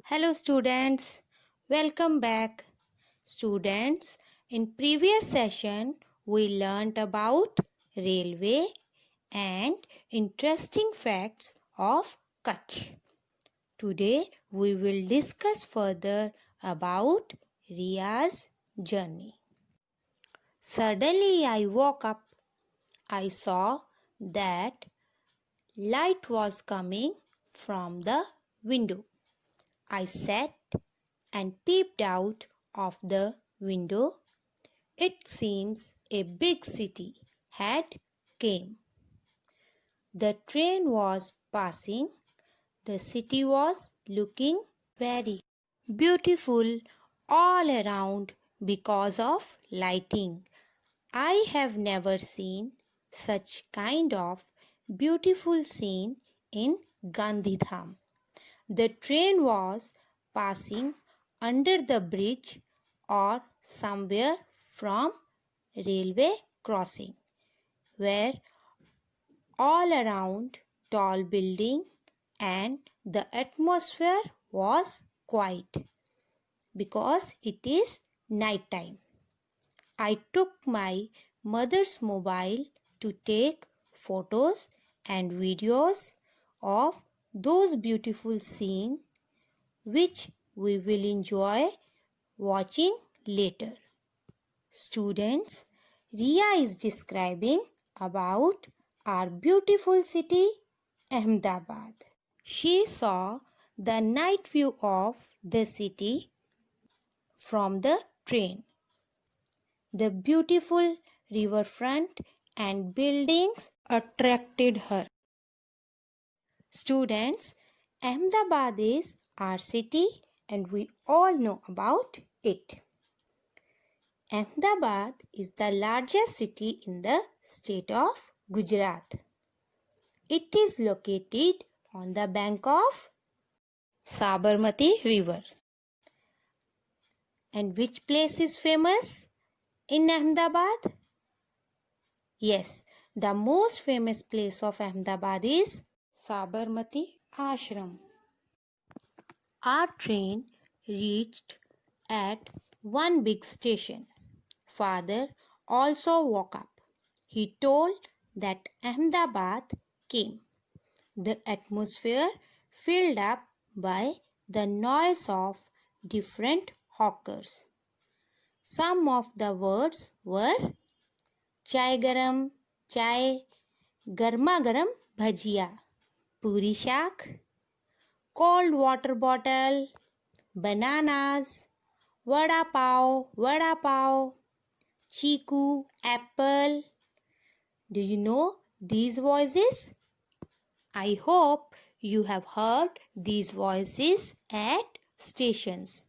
Hello students, welcome back. Students, in previous session we learnt about railway and interesting facts of Kutch. Today we will discuss further about Ria's journey. Suddenly I woke up. I saw that light was coming from the window. I sat and peeped out of the window. It seems a big city had came. The train was passing. The city was looking very beautiful all around because of lighting. I have never seen such kind of beautiful scene in Gandhidham. The train was passing under the bridge or somewhere from railway crossing, where all around tall building and the atmosphere was quiet because it is night time. I took my mother's mobile to take photos and videos of those beautiful scenes which we will enjoy watching later. Students, Ria is describing about our beautiful city Ahmedabad. She saw the night view of the city from the train. The beautiful riverfront and buildings attracted her. Students, Ahmedabad is our city and we all know about it. Ahmedabad is the largest city in the state of Gujarat. It is located on the bank of Sabarmati River. And which place is famous in Ahmedabad? Yes, the most famous place of Ahmedabad is Sabarmati Ashram. Our train reached at one big station. Father also woke up. He told that Ahmedabad came. The atmosphere filled up by the noise of different hawkers. Some of the words were chai garam, chai, garma garam bhajiya, puri shaak, cold water bottle, bananas, vada pav, chiku, apple. Do you know these voices? I hope you have heard these voices at stations.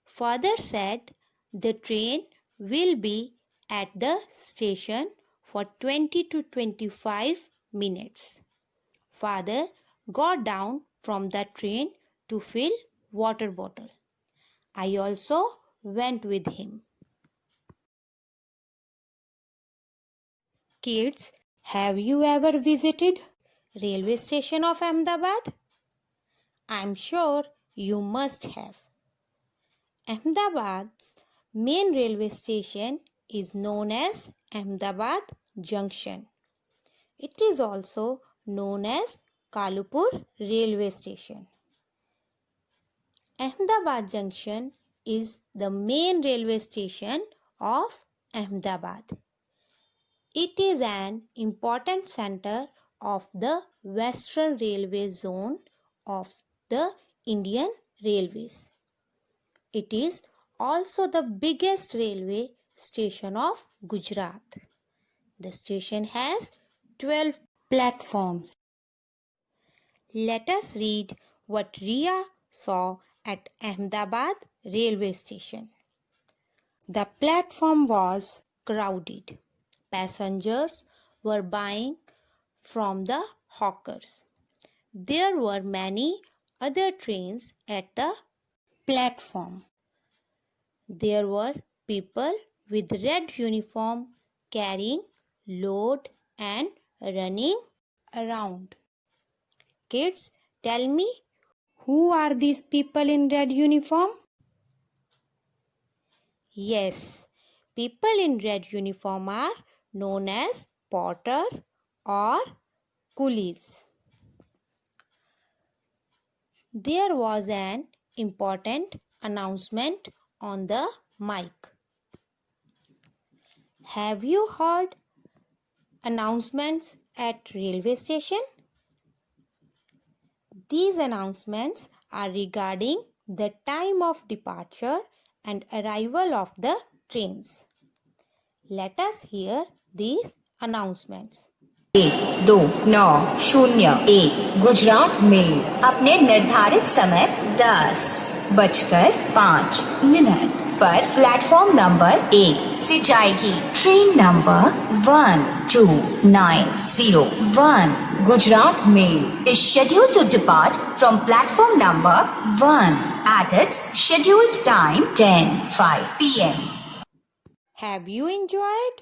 Father said the train will be at the station for 20 to 25 minutes. Father got down from the train to fill water bottle. I also went with him. Kids, have you ever visited railway station of Ahmedabad? I'm sure you must have. Ahmedabad's main railway station is known as Ahmedabad Junction. It is also known as Kalupur railway station. Ahmedabad Junction is the main railway station of Ahmedabad. It is an important center of the Western Railway Zone of the Indian Railways. It is also the biggest railway station of Gujarat. The station has 12 platforms. Let us read what Ria saw at Ahmedabad railway station. The platform was crowded. Passengers were buying from the hawkers. There were many other trains at the platform. There were people with red uniform carrying load and running around. Kids, tell me, Who are these people in red uniform? Yes, people in red uniform are known as porter or coolies. There was an important announcement on the mic. Have you heard announcements at railway station? These announcements are regarding the time of departure and arrival of the trains. Let us hear these announcements. 12-9-0-1 Gujarat mail अपने निर्धारित समय 10:05 पर platform number 1 से जाएगी। Train number 12-9-0-1 Gujarat mail is scheduled to depart from platform number 1 at its scheduled time 10:05 p.m. Have you enjoyed?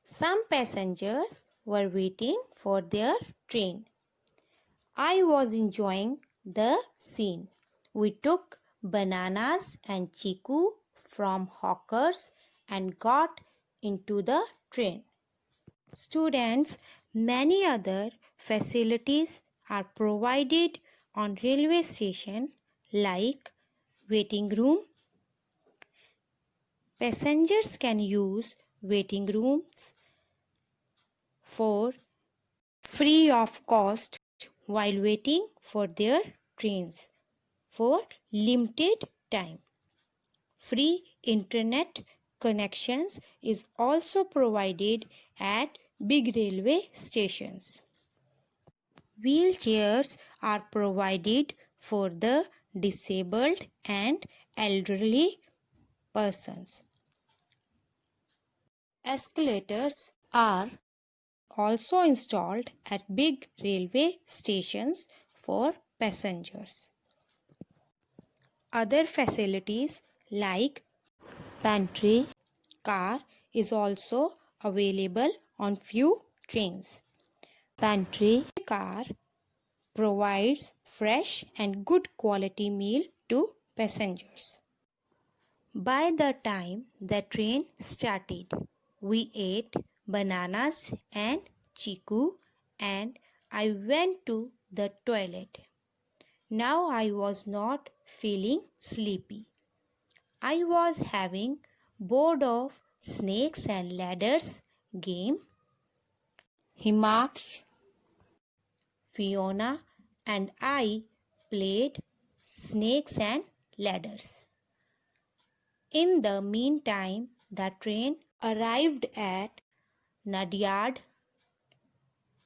Some passengers were waiting for their train. I was enjoying the scene. We took bananas and chiku from hawkers and got into the train. Students, many other facilities are provided on railway station like waiting room. Passengers can use waiting rooms for free of cost while waiting for their trains for limited time. Free internet connections is also provided at big railway stations. Wheelchairs are provided for the disabled and elderly persons. Escalators are also installed at big railway stations for passengers. Other facilities like pantry car is also available on few trains. Pantry car provides fresh and good quality meal to passengers. By the time the train started, we ate bananas and chiku and I went to the toilet. Now I was not feeling sleepy. I was having bored of snakes and ladders game. Himaksh, Fiona and I played snakes and ladders. In the meantime, the train arrived at Nadiad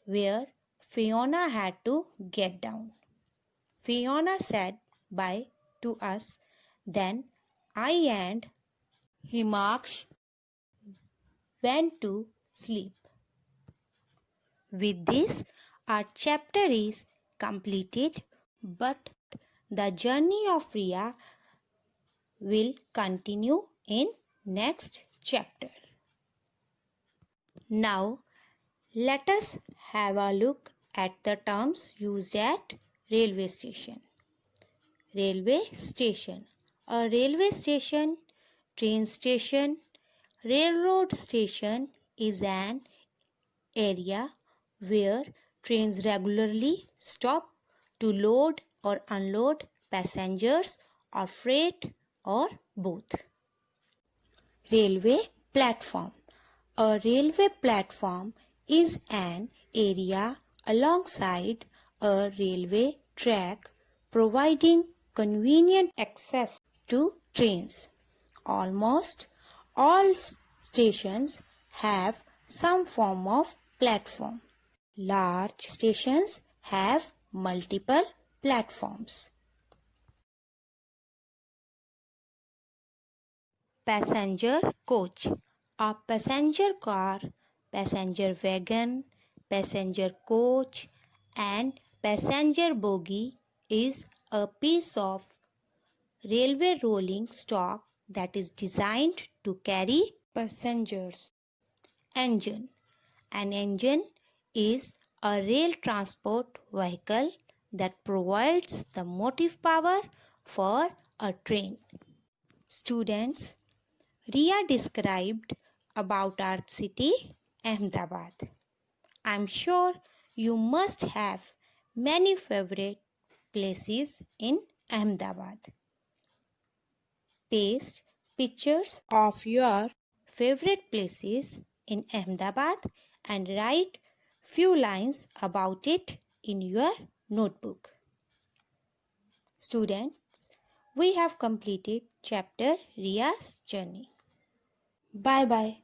where Fiona had to get down. Fiona said bye to us. Then I and Himaksh went to sleep. With this, our chapter is completed, but the journey of Riya will continue in next chapter. Now, let us have a look at the terms used at railway station. Railway station. A railway station, train station, railroad station is an area where trains regularly stop to load or unload passengers or freight or both. Railway platform. A railway platform is an area alongside a railway track providing convenient access to trains. Almost all stations have some form of platform. Large stations have multiple platforms. Passenger coach. A passenger car, passenger wagon, passenger coach and passenger bogie is a piece of railway rolling stock that is designed to carry passengers. Engine. An engine is a rail transport vehicle that provides the motive power for a train. Students, Ria described about our city, Ahmedabad. I'm sure you must have many favorite places in Ahmedabad. Paste pictures of your favorite places in Ahmedabad and write few lines about it in your notebook. Students, we have completed chapter Ria's journey. Bye bye.